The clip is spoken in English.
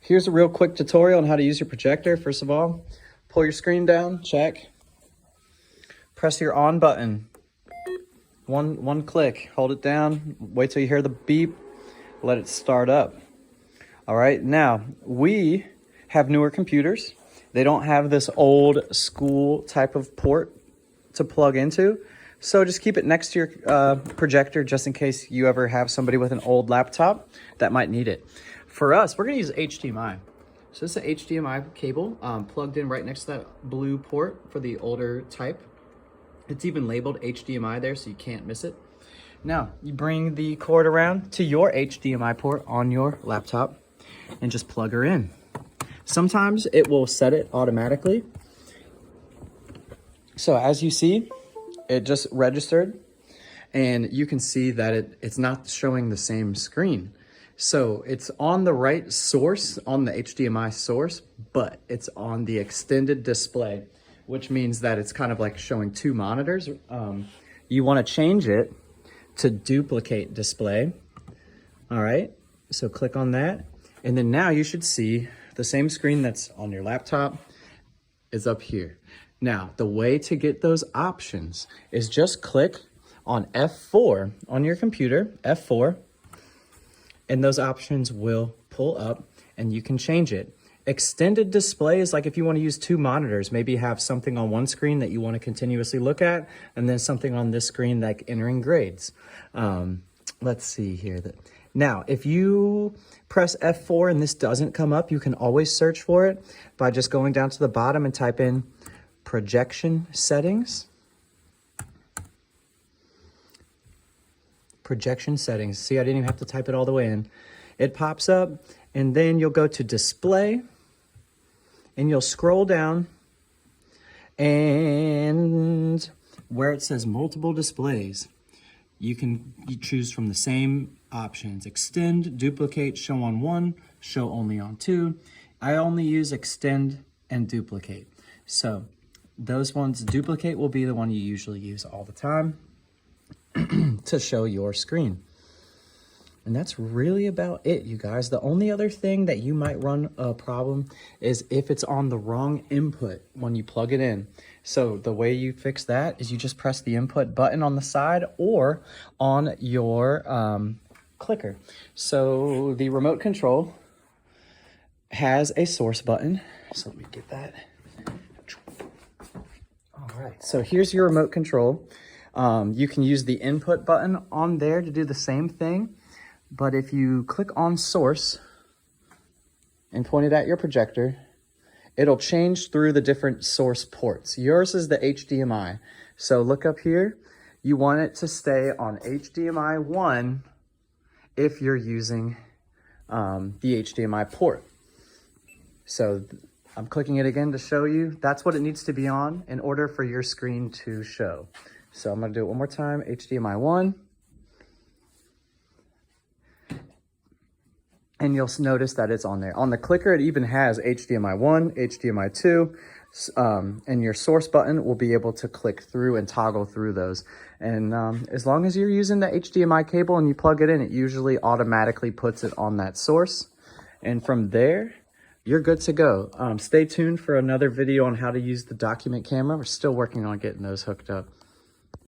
Here's a real quick tutorial on how to use your projector. First of all, pull your screen down, check. Press your on button. One click, hold it down, wait till you hear the beep, let it start up. All right, now we have newer computers. They don't have this old school type of port to plug into. So just keep it next to your projector just in case you ever have somebody with an old laptop that might need it. For us, we're gonna use HDMI. So this is an HDMI cable plugged in right next to that blue port for the older type. It's even labeled HDMI there, so you can't miss it. Now, you bring the cord around to your HDMI port on your laptop and just plug her in. Sometimes it will set it automatically. So as you see, it just registered and you can see that it's not showing the same screen. So it's on the right source, on the HDMI source, but it's on the extended display, which means that it's kind of like showing two monitors. You want to change it to duplicate display. All right, so click on that. And then now you should see the same screen that's on your laptop is up here. Now, the way to get those options is just click on F4 on your computer, F4, and those options will pull up and you can change it. Extended display is like if you want to use two monitors, maybe have something on one screen that you want to continuously look at, and then something on this screen like entering grades. Let's see here. Now, if you press F4 and this doesn't come up, you can always search for it by just going down to the bottom and type in projection settings. Projection settings. See, I didn't even have to type it all the way in. It pops up, and then you'll go to display, and you'll scroll down, and where it says multiple displays, you choose from the same options: extend, duplicate, show on one, show only on two. I only use extend and duplicate. So those ones, duplicate will be the one you usually use all the time to show your screen. And that's really about it, you guys. The only other thing that you might run a problem is if it's on the wrong input when you plug it in. So the way you fix that is you just press the input button on the side or on your clicker. So the remote control has a source button. So let me get that. All right, so here's your remote control. You can use the input button on there to do the same thing. But if you click on source and point it at your projector, it'll change through the different source ports. Yours is the HDMI. So look up here. You want it to stay on HDMI 1 if you're using the HDMI port. So I'm clicking it again to show you. That's what it needs to be on in order for your screen to show. So I'm going to do it one more time. HDMI 1. And you'll notice that it's on there. On the clicker, it even has HDMI 1, HDMI 2, and your source button will be able to click through and toggle through those. And as long as you're using the HDMI cable and you plug it in, it usually automatically puts it on that source. And from there, you're good to go. Stay tuned for another video on how to use the document camera. We're still working on getting those hooked up.